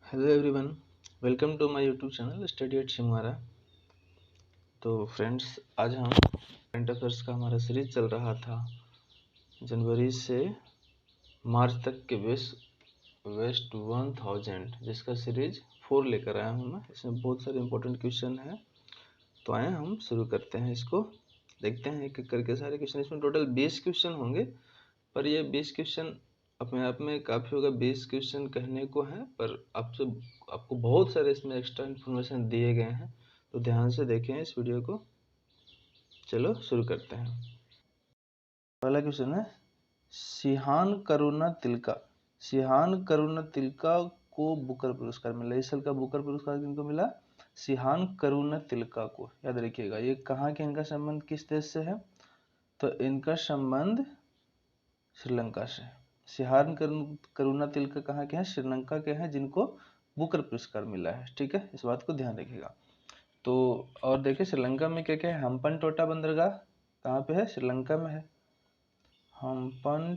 Hello everyone, welcome to my YouTube channel study at शिमवारा। तो friends, आज हम करंट अफेयर्स का हमारा सीरीज चल रहा था जनवरी से मार्च तक के वेस्ट 1000, जिसका सीरीज 4 लेकर आया हूँ मैं। इसमें बहुत सारे इंपॉर्टेंट क्वेश्चन हैं, तो आए हम शुरू करते हैं। इसको देखते हैं एक एक करके सारे क्वेश्चन। इसमें टोटल 20 क्वेश्चन होंगे, पर ये 20 क्वेश्चन अपने आप में काफ़ी होगा। 20 क्वेश्चन कहने को है, पर आपको बहुत सारे इसमें एक्स्ट्रा इन्फॉर्मेशन दिए गए हैं, तो ध्यान से देखें इस वीडियो को। चलो शुरू करते हैं। पहला क्वेश्चन है, सिहान करुणा तिलका को बुकर पुरस्कार मिला। इस साल का बुकर पुरस्कार किनको मिला? सिहान करुणा तिलका को। याद रखिएगा, ये कहाँ के, इनका संबंध किस देश से है? तो इनका संबंध श्रीलंका से। सिहान करुणा तिलका कहाँ के हैं? श्रीलंका के हैं, जिनको बुकर पुरस्कार मिला है। ठीक है, इस बात को ध्यान रखिएगा। तो और देखिए श्रीलंका में क्या क्या है। हम्पन टोटा बंदरगाह कहाँ पे है? श्रीलंका में है। हम्पन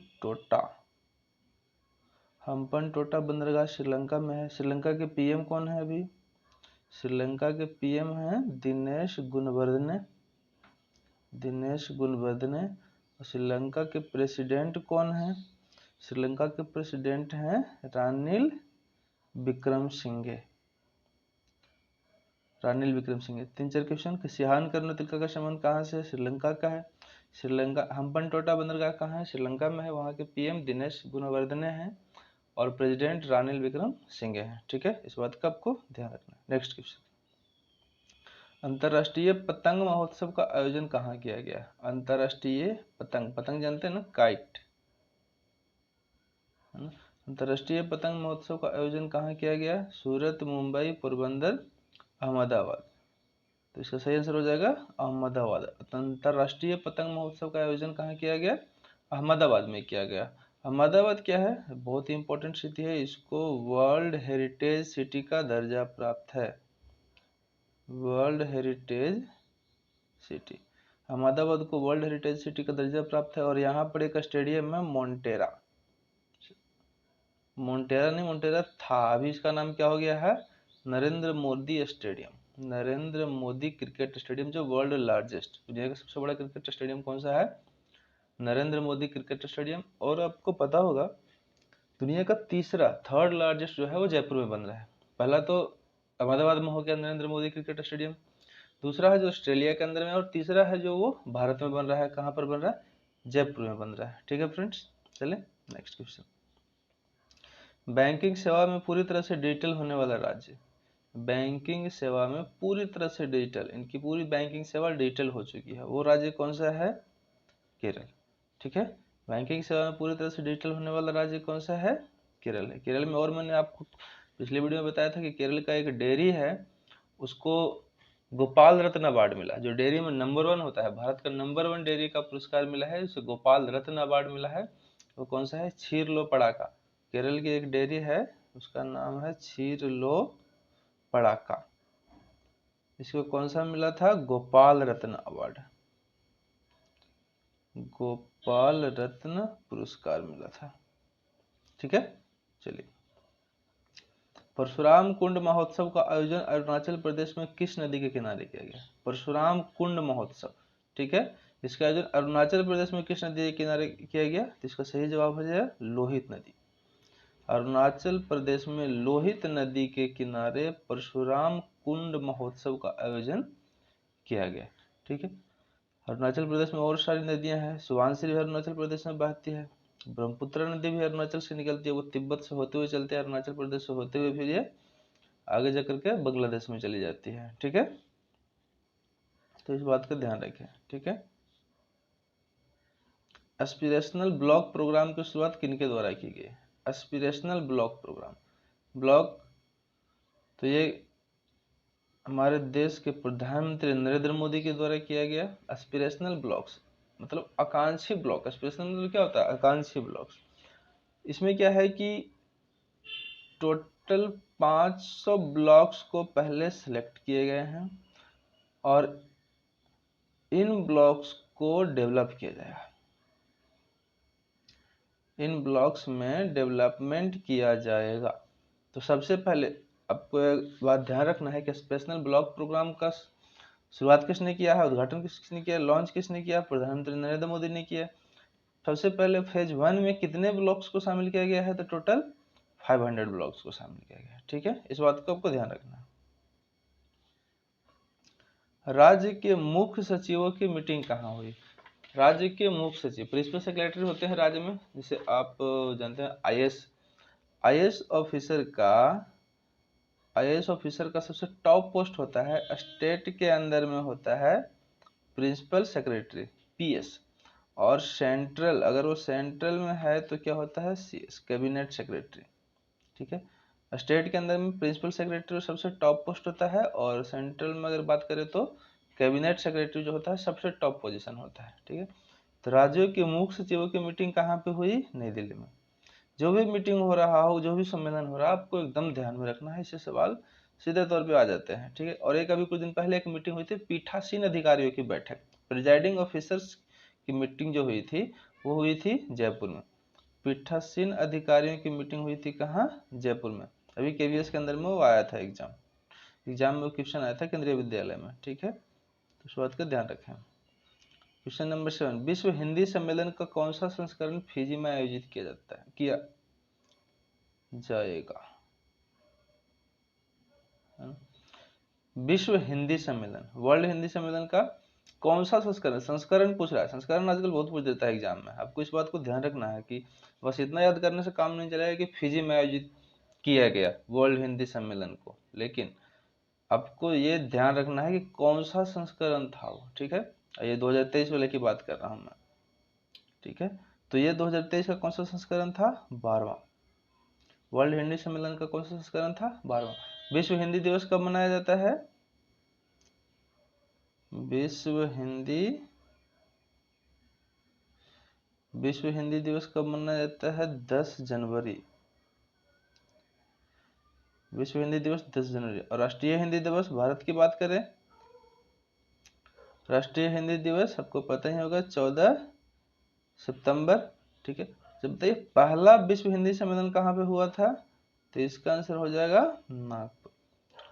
टोटा बंदरगाह श्रीलंका में है। श्रीलंका के पीएम कौन है अभी? श्रीलंका के पीएम हैं दिनेश गुणवर्धने। श्रीलंका के प्रेसिडेंट कौन है? श्रीलंका के प्रेसिडेंट हैं रानिल विक्रमसिंघे। 3-4 क्वेश्चन। सिहान करुणा तिलका का संबंध कहाँ से? श्रीलंका का है। श्रीलंका हम्पन टोटा बंदरगाह कहाँ है? श्रीलंका में है। वहाँ के पीएम दिनेश गुणवर्धने हैं और प्रेसिडेंट रानिल विक्रमसिंघे हैं। ठीक है, इस बात का आपको ध्यान रखना है। नेक्स्ट क्वेश्चन, अंतर्राष्ट्रीय पतंग महोत्सव का आयोजन कहाँ किया गया? अंतर्राष्ट्रीय पतंग जानते हैं ना, काइट, है ना। अंतर्राष्ट्रीय पतंग महोत्सव का आयोजन कहाँ किया गया? सूरत, मुंबई, पोरबंदर, अहमदाबाद। तो इसका सही आंसर हो जाएगा अहमदाबाद। अंतर्राष्ट्रीय पतंग महोत्सव का आयोजन कहाँ किया गया? अहमदाबाद में किया गया। अहमदाबाद क्या है? बहुत ही इंपॉर्टेंट सिटी है, इसको वर्ल्ड हेरिटेज सिटी का दर्जा प्राप्त है। वर्ल्ड हेरिटेज सिटी, अहमदाबाद को वर्ल्ड हेरिटेज सिटी का दर्जा प्राप्त है। और यहाँ पर एक स्टेडियम है मोन्टेरा नहीं, मोन्टेरा था, अभी इसका नाम क्या हो गया है? Narendra Modi stadium. Narendra Modi cricket stadium, जो वर्ल्ड लार्जेस्ट, दुनिया का सबसे बड़ा क्रिकेट स्टेडियम कौन सा है? Narendra Modi cricket stadium. और आपको पता होगा, दुनिया का थर्ड लार्जेस्ट जो है वो जयपुर में बन रहा है। पहला तो अहमदाबाद में हो गया नरेंद्र मोदी क्रिकेट स्टेडियम, दूसरा है जो ऑस्ट्रेलिया के अंदर में, और तीसरा है जो वो भारत में बन रहा है। कहाँ पर बन रहा है? जयपुर में बन रहा है। ठीक है फ्रेंड्स, चले नेक्स्ट क्वेश्चन। बैंकिंग सेवा में पूरी तरह से डिजिटल होने वाला राज्य। बैंकिंग सेवा में पूरी तरह से डिजिटल, इनकी पूरी बैंकिंग सेवा डिजिटल हो चुकी है, वो राज्य कौन सा है? केरल। ठीक है, बैंकिंग सेवा में पूरी तरह से डिजिटल होने वाला राज्य कौन सा है? केरल है। केरल में, और मैंने आपको पिछले वीडियो में बताया था कि केरल का एक डेयरी है, उसको गोपाल रत्न अवार्ड मिला। जो डेयरी में नंबर 1 होता है, भारत का नंबर 1 डेयरी का पुरस्कार मिला है, उसे गोपाल रत्न अवार्ड मिला है। वो कौन सा है? क्षीरलो पड़ाका। केरल की एक डेयरी है, उसका नाम है क्षीरलो पड़ाका। इसको कौन सा मिला था? गोपाल रत्न अवार्ड, गोपाल रत्न पुरस्कार मिला था। ठीक है, चलिए। परशुराम कुंड महोत्सव का आयोजन अरुणाचल प्रदेश में किस नदी के किनारे किया गया? परशुराम कुंड महोत्सव, ठीक है, इसका आयोजन अरुणाचल प्रदेश में किस नदी के किनारे किया गया? तो इसका सही जवाब हो जाएगा लोहित नदी। अरुणाचल प्रदेश में लोहित नदी के किनारे परशुराम कुंड महोत्सव का आयोजन किया गया। ठीक है, अरुणाचल प्रदेश में और सारी नदियां हैं। सुबनसिरी अरुणाचल प्रदेश में बहती है। ब्रह्मपुत्र नदी भी अरुणाचल से निकलती है, वो तिब्बत से होते हुए चलते हैं, अरुणाचल प्रदेश से होते हुए फिर ये आगे जाकर के बांग्लादेश में चली जाती है। ठीक है, तो इस बात का ध्यान रखें। ठीक है, एस्पिरेशनल ब्लॉक प्रोग्राम की शुरुआत किनके द्वारा की गई? एस्पिरेशनल ब्लॉक प्रोग्राम, तो ये हमारे देश के प्रधानमंत्री नरेंद्र मोदी के द्वारा किया गया। एस्पिरेशनल ब्लॉक्स मतलब आकांक्षी ब्लॉक। एस्पिरेशनल मतलब क्या होता है? आकांक्षी ब्लॉक्स। इसमें क्या है कि टोटल 500 ब्लॉक्स को पहले सिलेक्ट किए गए हैं और इन ब्लॉक्स को डेवलप किया जाएगा। इन ब्लॉक्स में डेवलपमेंट किया जाएगा। तो सबसे पहले आपको एक बात ध्यान रखना है कि स्पेशल ब्लॉक प्रोग्राम का शुरुआत किसने किया है, उद्घाटन किसने किया, लॉन्च किसने किया, प्रधानमंत्री नरेंद्र मोदी ने किया। सबसे पहले फेज 1 में कितने ब्लॉक्स को शामिल किया गया है, तो टोटल 500 ब्लॉक्स को शामिल किया गया है। ठीक है, इस बात को आपको ध्यान रखना है। राज्य के मुख्य सचिवों की मीटिंग कहाँ हुई? राज्य के मुख्य सचिव प्रिंसिपल सेक्रेटरी होते हैं राज्य में, जिसे आप जानते हैं आईएएस ऑफिसर का सबसे टॉप पोस्ट होता है स्टेट के अंदर में होता है प्रिंसिपल सेक्रेटरी पीएस, और सेंट्रल, अगर वो सेंट्रल में है तो क्या होता है सीएस, कैबिनेट सेक्रेटरी। ठीक है, स्टेट के अंदर में प्रिंसिपल सेक्रेटरी सबसे टॉप पोस्ट होता है, और सेंट्रल में अगर बात करें तो कैबिनेट सेक्रेटरी जो होता है सबसे टॉप पोजीशन होता है। ठीक है, तो राज्यों के मुख्य सचिवों की मीटिंग कहाँ पे हुई? नई दिल्ली में। जो भी मीटिंग हो रहा हो, जो भी सम्मेलन हो रहा है, आपको एकदम ध्यान में रखना है, इससे सवाल सीधे तौर पे आ जाते हैं। ठीक है, और एक अभी कुछ दिन पहले एक मीटिंग हुई थी, पीठासीन अधिकारियों की बैठक, प्रिजाइडिंग ऑफिसर्स की मीटिंग जो हुई थी वो हुई थी जयपुर में। पीठासीन अधिकारियों की मीटिंग हुई थी कहाँ? जयपुर में। अभी केवीएस के अंदर में वो आया था एग्जाम में वो क्वेश्चन आया था केंद्रीय विद्यालय में। ठीक है, तो इस बात का ध्यान रखें। क्वेश्चन नंबर 7, विश्व हिंदी सम्मेलन का कौन सा संस्करण फिजी में आयोजित किया जाएगा? विश्व हिंदी सम्मेलन, वर्ल्ड हिंदी सम्मेलन का कौन सा संस्करण पूछ रहा है। संस्करण आजकल बहुत पूछ देता है एग्जाम में, आपको इस बात को ध्यान रखना है कि बस इतना याद करने से काम नहीं चलेगा कि फिजी में आयोजित किया गया वर्ल्ड हिंदी सम्मेलन को, लेकिन आपको ये ध्यान रखना है कि कौन सा संस्करण था वो। ठीक है, ये 2023 वाले की बात कर रहा हूं मैं। ठीक है, तो ये 2023 का कौन सा संस्करण था? 12वां। वर्ल्ड हिंदी सम्मेलन का कौन सा संस्करण था? 12वां। विश्व हिंदी दिवस कब मनाया जाता है? विश्व हिंदी दिवस कब मनाया जाता है? 10 जनवरी। विश्व हिंदी दिवस 10 जनवरी। और राष्ट्रीय हिंदी दिवस, भारत की बात करें, राष्ट्रीय हिंदी दिवस आपको पता ही होगा 14 सितंबर। ठीक है, जब बताइए पहला विश्व हिंदी सम्मेलन कहाँ पे हुआ था? तो इसका आंसर हो जाएगा नागपुर।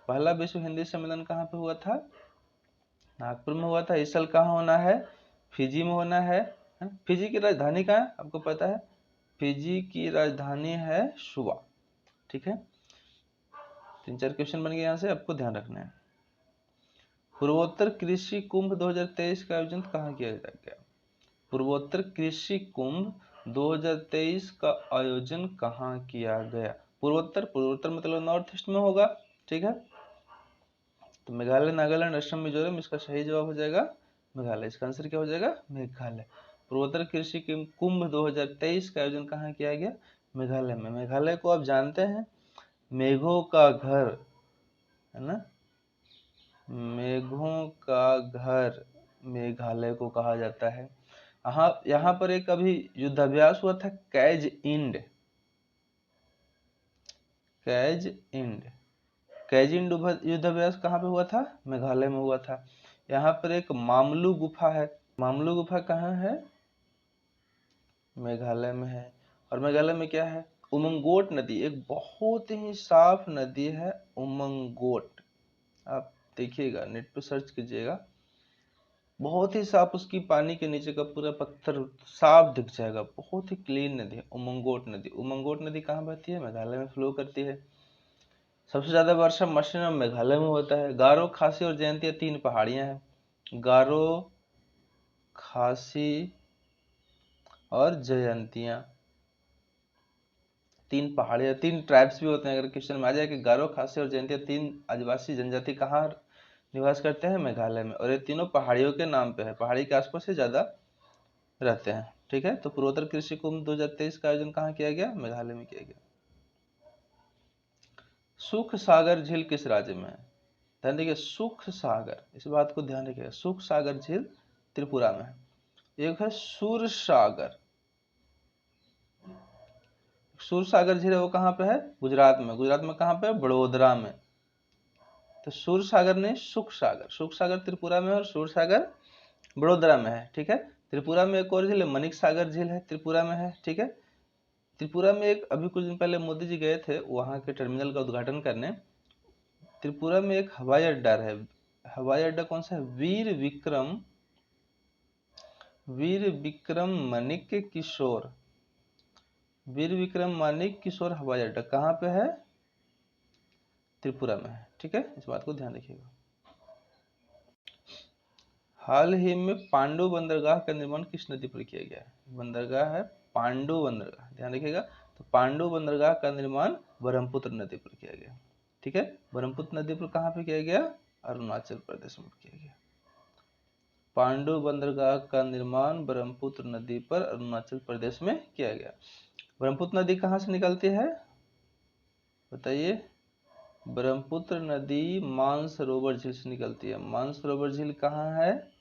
पहला विश्व हिंदी सम्मेलन कहाँ पे हुआ था? नागपुर में हुआ था। इस साल कहाँ होना है? फिजी में होना है। फिजी की राजधानी कहाँ है आपको पता है? फिजी की राजधानी है सुवा। ठीक है, 3-4 क्वेश्चन बन गए यहाँ से, आपको ध्यान रखना है। पूर्वोत्तर कृषि कुंभ 2023 का आयोजन कहाँ किया गया? पूर्वोत्तर कृषि कुंभ 2023 का आयोजन कहाँ किया गया? पूर्वोत्तर मतलब नॉर्थ ईस्ट में होगा। ठीक है, तो मेघालय, नागालैंड, असम, मिजोरम, इसका सही जवाब हो जाएगा मेघालय। इसका आंसर क्या हो जाएगा? मेघालय। पूर्वोत्तर कृषि कुंभ 2023 का आयोजन कहाँ किया गया? मेघालय में। मेघालय को आप जानते हैं मेघों का घर है ना, मेघों का घर मेघालय को कहा जाता है। यहाँ पर एक अभी युद्धाभ्यास हुआ था, कैज इंड युद्धाभ्यास कहाँ पे हुआ था? मेघालय में हुआ था। यहाँ पर एक मामलू गुफा है। मामलू गुफा कहाँ है? मेघालय में है। और मेघालय में क्या है? उमंगोट नदी, एक बहुत ही साफ नदी है उमंगोट। आप देखिएगा, नेट पे सर्च कीजिएगा, बहुत ही साफ, उसकी पानी के नीचे का पूरा पत्थर साफ दिख जाएगा, बहुत ही क्लीन नदी है उमंगोट नदी। उमंगोट नदी कहाँ बहती है? मेघालय में फ्लो करती है। सबसे ज्यादा वर्षा मौसम मेघालय में होता है। गारो, खासी और जयंतिया 3 पहाड़ियां हैं। गारो, खासी और जयंतिया 3 पहाड़ियां, 3 ट्राइब्स भी होते हैं। अगर क्वेश्चन में आ जाए कि गारो, खासी और जयंतिया 3 आदिवासी जनजाति कहाँ निवास करते हैं? मेघालय में। और ये तीनों पहाड़ियों के नाम पे है, पहाड़ी के आसपास से ज्यादा रहते हैं। ठीक है, तो पूर्वोत्तर कृषि कुंभ 2023 का आयोजन कहाँ किया गया? मेघालय में किया गया। सुख सागर झील किस राज्य में है? ध्यान देखिए, सुख सागर, इस बात को ध्यान रखिएगा, सुख सागर झील त्रिपुरा में है। एक है सूरसागर, सूरसागर झील है वो कहाँ पे है? गुजरात में। गुजरात में कहाँ पे? बड़ोदरा में। तो सूरसागर नहीं, सुख सागर। सुख सागर त्रिपुरा में है और सूरसागर बड़ोदरा में है। ठीक है, त्रिपुरा में एक और झील है, मणिक सागर झील है, त्रिपुरा में है। ठीक है, त्रिपुरा में एक अभी कुछ दिन पहले मोदी जी गए थे वहाँ के टर्मिनल का उद्घाटन करने। त्रिपुरा में एक हवाई अड्डा है। हवाई अड्डा कौन सा है? वीर विक्रम मानिक किशोर, वीर विक्रम मानिक किशोर हवाई अड्डा कहाँ पे है? त्रिपुरा में है। ठीक है, इस बात को ध्यान रखिएगा। हाल ही में पांडु बंदरगाह का निर्माण किस नदी पर किया गया है? बंदरगाह है पांडु बंदरगाह, ध्यान रखिएगा। तो पांडु बंदरगाह का निर्माण ब्रह्मपुत्र नदी पर किया गया। ठीक है, ब्रह्मपुत्र नदी पर कहाँ पे किया गया? अरुणाचल प्रदेश में किया गया। पांडु बंदरगाह का निर्माण ब्रह्मपुत्र नदी पर अरुणाचल प्रदेश में किया गया। ब्रह्मपुत्र नदी कहाँ से निकलती है बताइए? ब्रह्मपुत्र नदी मानसरोवर झील से निकलती है। मानसरोवर झील कहाँ है?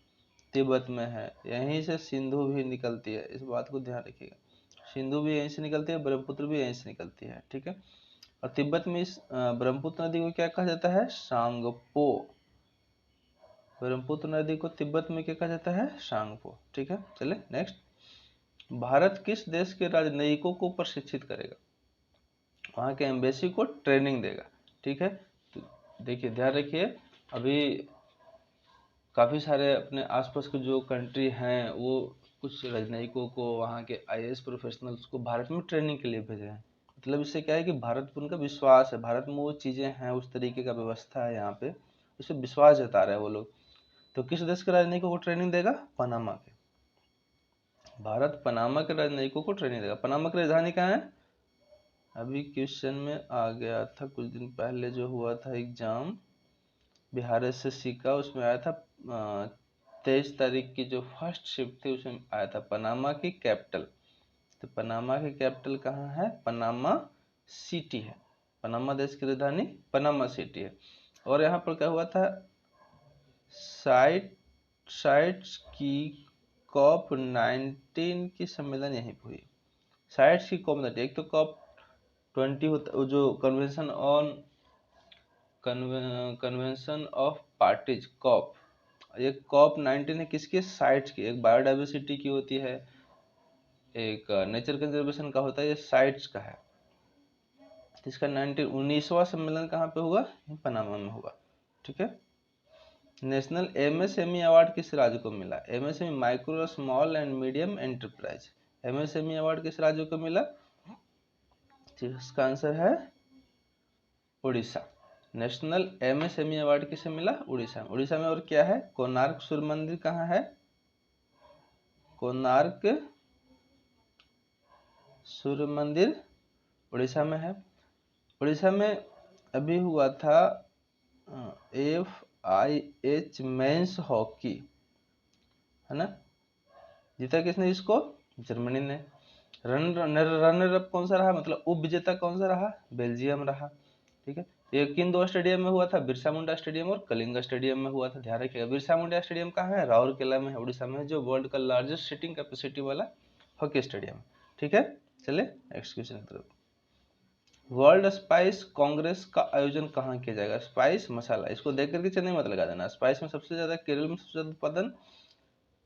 तिब्बत में है। यहीं से सिंधु भी निकलती है, इस बात को ध्यान रखिएगा। सिंधु भी यहीं से निकलती है, ब्रह्मपुत्र भी यहीं से निकलती है। ठीक है, और तिब्बत में इस ब्रह्मपुत्र नदी को क्या कहा जाता है? सांगपो। ब्रह्मपुत्र नदी को तिब्बत में क्या कहा जाता है? सांगपो। ठीक है, चले नेक्स्ट। भारत किस देश के राजनयिकों को प्रशिक्षित करेगा? वहाँ के एम्बेसी को ट्रेनिंग देगा। ठीक है, तो देखिए ध्यान रखिए, अभी काफ़ी सारे अपने आसपास के जो कंट्री हैं वो कुछ राजनयिकों को, वहाँ के आईएएस प्रोफेशनल्स को भारत में ट्रेनिंग के लिए भेजे हैं। मतलब इससे क्या है कि भारत पर उनका विश्वास है, भारत में वो चीज़ें हैं, उस तरीके का व्यवस्था है यहाँ पे, उससे विश्वास जता रहे हैं वो लोग। तो किस देश के राजनयिकों को ट्रेनिंग देगा? पनामा के। भारत पनामा के राजनयिकों को ट्रेनिंग देगा। पनामा की राजधानी कहाँ है? अभी क्वेश्चन में आ गया था कुछ दिन पहले, जो हुआ था एग्जाम बिहार एसएससी का, उसमें आया था 23 तारीख की जो फर्स्ट शिफ्ट थी उसमें आया था पनामा की कैपिटल। तो पनामा की कैपिटल कहाँ है? पनामा सिटी है। पनामा देश की राजधानी पनामा सिटी है। और यहाँ पर क्या हुआ था? साइट्स की COP19 की सम्मेलन यहीं पर हुई। साइट्स की COP19, एक तो COP20 होता, जो कन्वेंशन ऑफ पार्टीज कॉप, ये COP19 है किसकी? साइट्स की। एक बायोडाइवर्सिटी की होती है, एक नेचर कंजर्वेशन का होता है, ये साइट्स का है। इसका 19वां सम्मेलन कहाँ पे हुआ? पनामा में हुआ। ठीक है, नेशनल MSME अवार्ड किस राज्य को मिला? MSME micro small and medium enterprise, MSME award किस राज्य को मिला? इसका आंसर है उड़ीसा। नेशनल MSME अवार्ड किसे मिला? उड़ीसा में। उड़ीसा में और क्या है? कोणार्क सूर्य मंदिर कहाँ है? कोणार्क सूर्य मंदिर उड़ीसा में है। उड़ीसा में अभी हुआ था FIH मेंस हॉकी, है ना? जीता किसने इसको? जर्मनी ने। रनर अप कौन सा रहा, मतलब उप विजेता कौन सा रहा? बेल्जियम रहा। ठीक है, ये किन दो स्टेडियम में हुआ था? बिरसा मुंडा स्टेडियम और कलिंगा स्टेडियम में हुआ था। ध्यान रखिएगा, बिरसा मुंडा स्टेडियम कहाँ है? राउरकेला में है, उड़ीसा में, जो वर्ल्ड का लार्जेस्ट सीटिंग कैपेसिटी वाला हॉकी स्टेडियम। ठीक है, चले नेक्स्ट क्वेश्चन की तरफ। वर्ल्ड स्पाइस कांग्रेस का आयोजन कहाँ किया जाएगा? स्पाइस मसाला, इसको देख करके चेन्नई मत लगा देना। स्पाइस में सबसे ज्यादा केरल में सबसे ज्यादा उत्पादन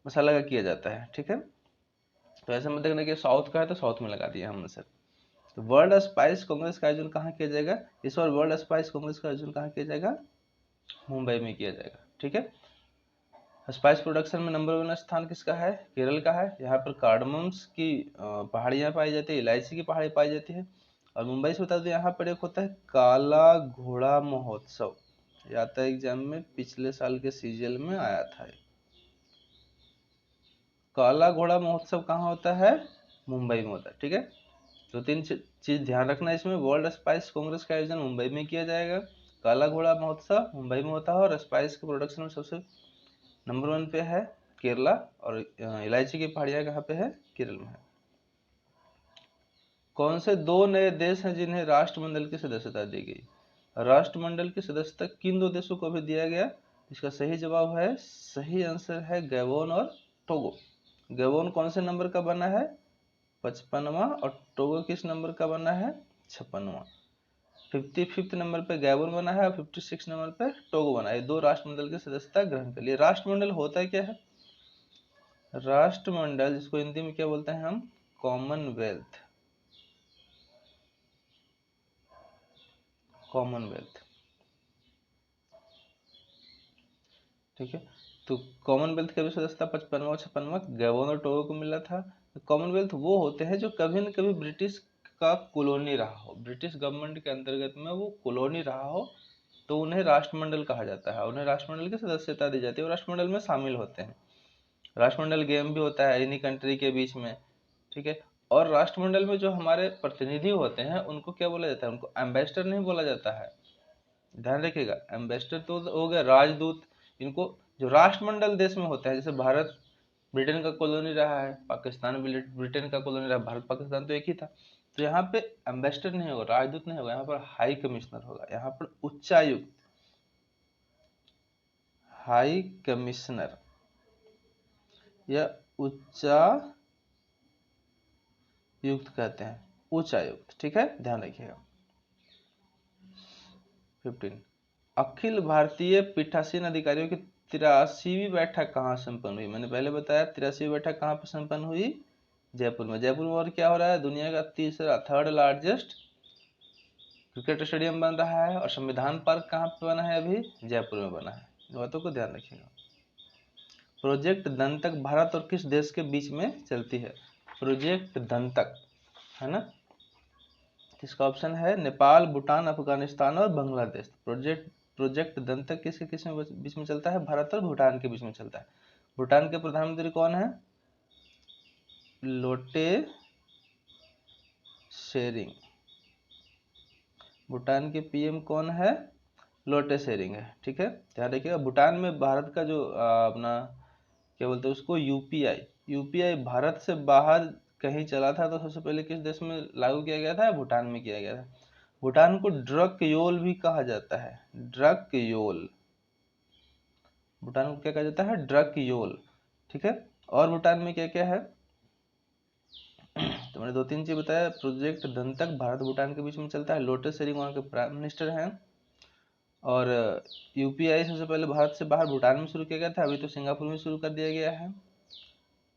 मसाला का किया जाता है। ठीक है, तो ऐसा मत देखना कि साउथ का है तो साउथ में लगा दिया हमने सर। तो वर्ल्ड स्पाइस कांग्रेस का आयोजन कहाँ किया जाएगा? इस बार वर्ल्ड स्पाइस कांग्रेस का आयोजन कहाँ किया जाएगा? मुंबई में किया जाएगा। ठीक है, स्पाइस प्रोडक्शन में नंबर 1 स्थान किसका है? केरल का है। यहाँ पर कार्डमम्स की पहाड़ियाँ पाई जाती है, इलायची की पहाड़ी पाई जाती है। और मुंबई से बता दो, यहाँ पर एक होता है काला घोड़ा महोत्सव, ये आता है एग्जाम में, पिछले साल के सीजन में आया था। काला घोड़ा महोत्सव कहाँ होता है? मुंबई में होता है। ठीक है, तो 3 चीज ध्यान रखना इसमें। वर्ल्ड स्पाइस कांग्रेस का आयोजन मुंबई में किया जाएगा, काला घोड़ा महोत्सव मुंबई में होता है, और स्पाइस के प्रोडक्शन में सबसे नंबर 1 पे है केरला, और इलायची की पहाड़ियाँ कहाँ पे है? केरल में है। कौन से 2 नए देश हैं जिन्हें राष्ट्रमंडल की सदस्यता दी गई? राष्ट्रमंडल की सदस्यता किन 2 देशों को भी दिया गया? इसका सही जवाब है, सही आंसर है गैबोन और टोगो। गैबोन कौन से नंबर का बना है? 55वां, और टोगो किस नंबर का बना है? 56वां। 55th नंबर पे गैबोन बना है और 56 नंबर पे टोगो बना है। 2 राष्ट्रमंडल की सदस्यता ग्रहण कर लिए। राष्ट्रमंडल होता क्या है? राष्ट्रमंडल जिसको हिंदी में क्या बोलते हैं हम? कॉमनवेल्थ। कॉमनवेल्थ, ठीक है। तो कॉमनवेल्थ का भी सदस्यता 55वां 56वां गैबोन और टोगो को मिला था। कॉमनवेल्थ वो होते हैं जो कभी न कभी ब्रिटिश का कॉलोनी रहा हो, ब्रिटिश गवर्नमेंट के अंतर्गत में वो कॉलोनी रहा हो, तो उन्हें राष्ट्रमंडल कहा जाता है, उन्हें राष्ट्रमंडल की सदस्यता दी जाती है और राष्ट्रमंडल में शामिल होते हैं। राष्ट्रमंडल गेम भी होता है इन्हीं कंट्री के बीच में, ठीक है। और राष्ट्रमंडल में जो हमारे प्रतिनिधि होते हैं उनको क्या बोला जाता है, उनको एम्बेसडर नहीं बोला जाता है, ध्यान रखिएगा। एम्बेसडर तो हो गया राजदूत, इनको जो राष्ट्रमंडल देश में होता है, जैसे भारत ब्रिटेन का कॉलोनी रहा है, पाकिस्तान ब्रिटेन का कॉलोनी रहा, भारत पाकिस्तान तो एक ही था, तो यहाँ पे एम्बेसडर नहीं होगा, राजदूत नहीं होगा, यहाँ पर हाई कमिश्नर होगा, यहाँ पर उच्चायुक्त, हाई कमिश्नर या उच्चायुक्त कहते हैं, उच्चायुक्त, ठीक है, ध्यान रखिएगा। 15 अखिल भारतीय पीठासीन अधिकारियों की 83वीं बैठक कहाँ संपन्न हुई? मैंने पहले बताया 83वीं बैठक कहाँ पर संपन्न हुई? जयपुर में। जयपुर में और क्या हो रहा है? दुनिया का तीसरा, थर्ड लार्जेस्ट क्रिकेट स्टेडियम बन रहा है। और संविधान पार्क कहाँ पे बना है? अभी जयपुर में बना है। बातों को ध्यान रखिएगा। प्रोजेक्ट दंतक भारत और किस देश के बीच में चलती है? प्रोजेक्ट दंतक, है ना, इसका ऑप्शन है नेपाल, भूटान, अफगानिस्तान और बांग्लादेश। प्रोजेक्ट दंतक किसके किस में बीच में चलता है? भारत और भूटान के बीच में चलता है। भूटान के प्रधानमंत्री कौन है? लोटे शेरिंग। भूटान के पीएम कौन है? लोटे शेरिंग है, ठीक है, ध्यान रखिएगा। भूटान में भारत का जो अपना क्या बोलते हैं उसको, यूपीआई भारत से बाहर कहीं चला था तो सबसे पहले किस देश में लागू किया गया था? भूटान में किया गया था। भूटान को ड्रकयोल भी कहा जाता है, ड्रकयोल। भूटान को क्या कहा जाता है? ड्रकयोल, ठीक है। और भूटान में क्या क्या है तो मैंने 2-3 चीज बताया। प्रोजेक्ट दंतक भारत भूटान के बीच में चलता है, लोटे शेरिंग वहाँ के प्राइम मिनिस्टर हैं। और यूपीआई सबसे पहले भारत से बाहर भूटान में शुरू किया गया था, अभी तो सिंगापुर में शुरू कर दिया गया है।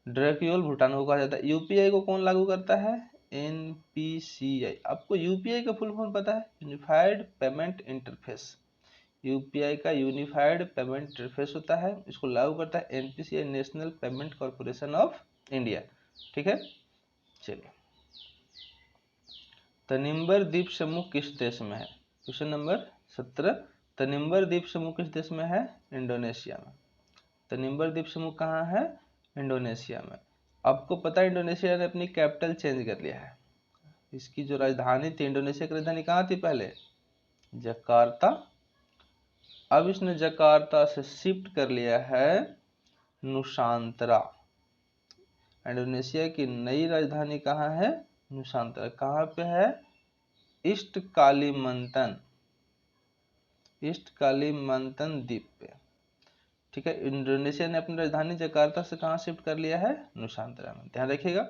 ड्रकयोल भूटान को कहा जाता है। यूपीआई को कौन लागू करता है? एनपीसीआई। आपको यूपीआई का फुल फॉर्म पता है? Unified payment interface. यूपीआई का यूनिफाइड पेमेंट इंटरफेस होता है, इसको लागू करता है NPCI, national payment corporation of India, ठीक है। चलिए, तनिम्बर द्वीप समूह किस देश में है? Question number 17। तनिम्बर द्वीप समूह किस देश में है? इंडोनेशिया में। तनिम्बर द्वीप समूह कहाँ है? इंडोनेशिया में। आपको पता है इंडोनेशिया ने अपनी कैपिटल चेंज कर लिया है। इसकी जो राजधानी थी, इंडोनेशिया की राजधानी कहाँ थी पहले? जकार्ता। अब इसने जकार्ता से शिफ्ट कर लिया है नुसांतरा। इंडोनेशिया की नई राजधानी कहाँ है? नुसांतरा। कहाँ पे है? ईस्ट कालीमंतन, ईस्ट कालीमंतन द्वीप पे, ठीक है। इंडोनेशिया ने अपनी राजधानी जकार्ता से कहाँ शिफ्ट कर लिया है? नुसांतरा में, ध्यान रखिएगा।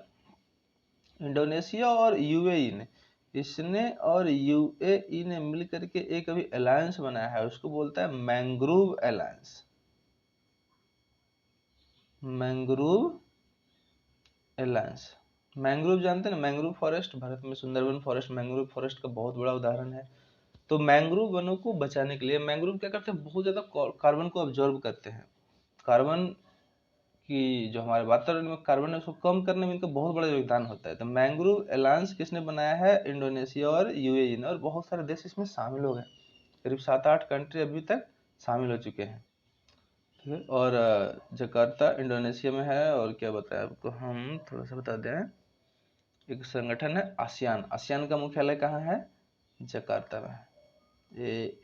इंडोनेशिया और यूएई ने, इसने और यूएई ने मिलकर के एक अभी अलायंस बनाया है, उसको बोलता है mangrove alliance. Mangrove alliance. Mangrove जानते हैं ना, मैंग्रोव फॉरेस्ट, भारत में सुंदरबन फॉरेस्ट मैंग्रोव फॉरेस्ट का बहुत बड़ा उदाहरण है। तो मैंग्रोव वनों को बचाने के लिए मैंग्रोव क्या करते हैं? बहुत ज्यादा कार्बन को ऑब्जॉर्व करते हैं। कार्बन की जो हमारे वातावरण में कार्बन है उसको कम करने में इनका बहुत बड़ा योगदान होता है। तो मैंग्रोव अलायंस किसने बनाया है? इंडोनेशिया और यूएई ने, और बहुत सारे देश इसमें शामिल हो गए, करीब 7-8 कंट्री अभी तक शामिल हो चुके हैं, ठीक है। और जकार्ता इंडोनेशिया में है। और क्या बताया आपको, हम थोड़ा सा बता दें, एक संगठन है आसियान। आसियान का मुख्यालय कहाँ है? जकार्ता में,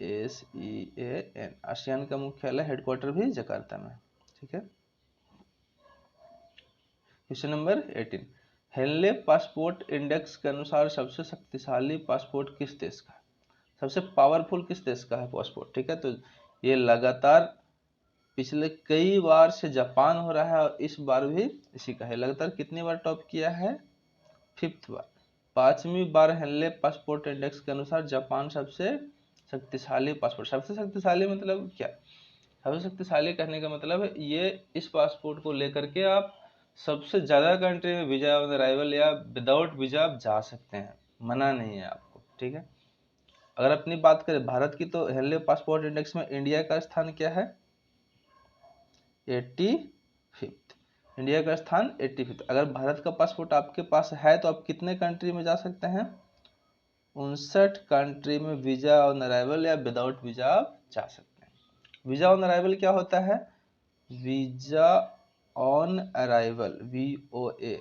ASEAN। आसियान का मुख्यालय हेडक्वार्टर भी जकार्ता में, ठीक है। Question number 18। Henley passport index के अनुसार सबसे शक्तिशाली पासपोर्ट किस देश का है? सबसे पावरफुल किस देश का है पासपोर्ट, ठीक है। तो ये लगातार पिछले कई बार से जापान हो रहा है और इस बार भी इसी का है। लगातार कितनी बार टॉप किया है? 5th बार। 5वीं बार हेनले पासपोर्ट इंडेक्स के अनुसार जापान सबसे शक्तिशाली पासपोर्ट। सबसे शक्तिशाली मतलब क्या? सबसे शक्तिशाली कहने का मतलब है ये, इस पासपोर्ट को लेकर के आप सबसे ज्यादा कंट्री में वीजा ऑन अराइवल या विदाउट वीजा आप जा सकते हैं, मना नहीं है आपको, ठीक है। अगर अपनी बात करें भारत की तो हेनले पासपोर्ट इंडेक्स में इंडिया का स्थान क्या है? 85th। इंडिया का स्थान 85th। अगर भारत का पासपोर्ट आपके पास है तो आप कितने कंट्री में जा सकते हैं? 59 कंट्री में वीजा ऑन अराइवल या विदाउट वीजा आप जा सकते हैं। वीजा ऑन अराइवल क्या होता है? Visa on arrival, VOA।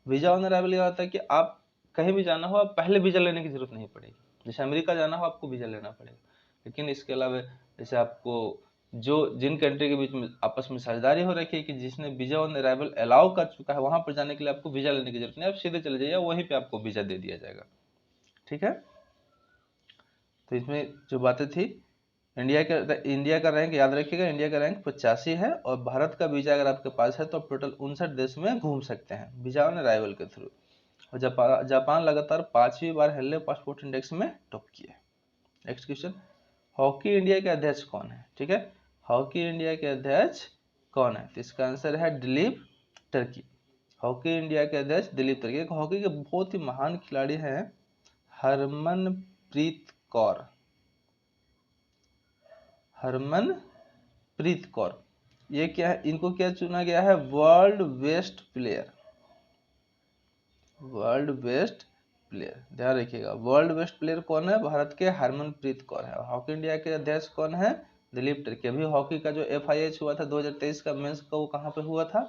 Visa on arrival यह होता है कि आप कहीं भी जाना हो, आप पहले वीजा लेने की जरूरत नहीं पड़ेगी। जैसे अमेरिका जाना हो आपको वीजा लेना पड़ेगा, लेकिन इसके अलावा जैसे आपको जो जिन कंट्री के बीच में आपस में साझेदारी हो रखी है कि जिसने वीजा ऑन अराइवल अलाउ कर चुका है, वहां पर जाने के लिए आपको वीजा लेने की जरूरत नहीं, आप सीधे चले जाइए, वहीं पे आपको वीजा दे दिया जाएगा। ठीक है, तो इसमें जो बातें थी, इंडिया का रैंक याद रखिएगा, इंडिया का रैंक 85 है और भारत का वीजा अगर आपके पास है तो आप टोटल 59 देश में घूम सकते हैं वीजा ऑन अराइवल के थ्रू। और जापान लगातार 5वीं बार हेनले पासपोर्ट इंडेक्स में टॉप किया है। नेक्स्ट क्वेश्चन, हॉकी इंडिया के अध्यक्ष कौन है? ठीक है, हॉकी इंडिया के अध्यक्ष कौन है? तो इसका आंसर है दिलीप टर्की। हॉकी इंडिया के अध्यक्ष दिलीप टर्की। हॉकी के बहुत ही महान खिलाड़ी हैं हरमनप्रीत कौर। हरमनप्रीत कौर, ये क्या है? इनको क्या चुना गया है? World best player. World best player, ध्यान रखिएगा, वर्ल्ड बेस्ट प्लेयर कौन है? भारत के हरमनप्रीत कौर है। हॉकी इंडिया के अध्यक्ष कौन है? दिलीप टर्की। अभी हॉकी का जो FIH हुआ था 2023 का मेंस का, वो कहाँ पे हुआ था?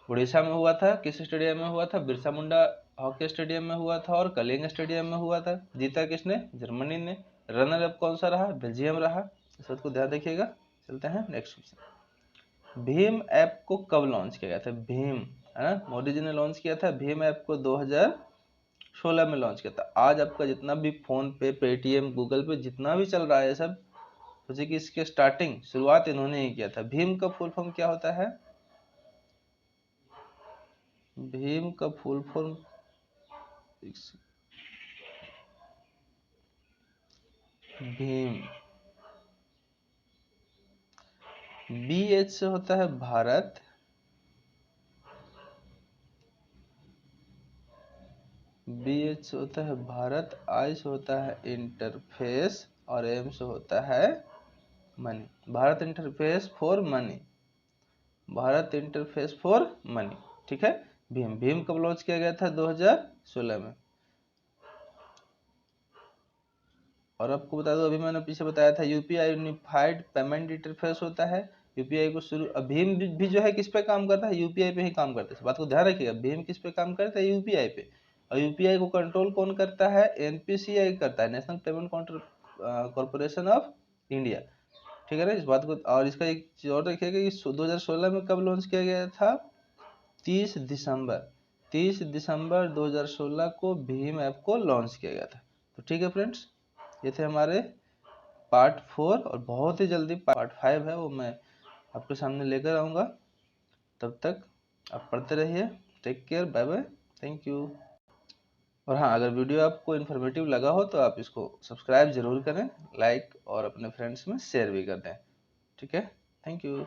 उड़ीसा में हुआ था। किस स्टेडियम में हुआ था? बिरसा मुंडा हॉकी स्टेडियम में हुआ था और कलिंग स्टेडियम में हुआ था। जीता किसने? जर्मनी ने। रनर अप कौन सा रहा? बेल्जियम रहा। इस बात को ध्यान रखिएगा। चलते हैं नेक्स्ट क्वेश्चन। भीम ऐप को कब लॉन्च किया गया था? भीम, है ना, मोदी जी ने लॉन्च किया था भीम ऐप को 2016 में लॉन्च किया था। आज आपका जितना भी फोन पे, पेटीएम, गूगल पे जितना भी चल रहा है सब, सोचिए कि इसके शुरुआत इन्होंने ही किया था। भीम का फुल फॉर्म क्या होता है? भीम का फुल फॉर्म भीम, BH से होता है भारत, BH से होता है भारत, I से होता है इंटरफेस और M से होता है money. Bharat interface for money, Bharat interface for money. ठीक है, भीम कब लॉन्च किया गया था? 2016 में। और आपको बता दो, अभी मैंने पीछे बताया था UPI यूनिफाइड पेमेंट इंटरफेस होता है। UPI को शुरू, भीम भी जो है किस पे काम करता है? UPI पे ही काम करता है। इस बात को ध्यान रखिएगा, भीम किस पे काम करता है? UPI पे। और UPI को कंट्रोल कौन करता है? NPCI करता है, national payment corporation of India. ठीक है ना, इस बात को। और इसका एक चीज और रखिएगा कि 2016 में कब लॉन्च किया गया था? 30 दिसंबर 2016 को भीम ऐप को लॉन्च किया गया था। तो ठीक है फ्रेंड्स, ये थे हमारे पार्ट 4 और बहुत ही जल्दी पार्ट 5 है वो मैं आपके सामने लेकर आऊँगा। तब तक आप पढ़ते रहिए। Take care, bye bye, thank you. और हाँ, अगर वीडियो आपको इन्फॉर्मेटिव लगा हो तो आप इसको सब्सक्राइब जरूर करें, लाइक और अपने फ्रेंड्स में शेयर भी कर दें। ठीक है, थैंक यू।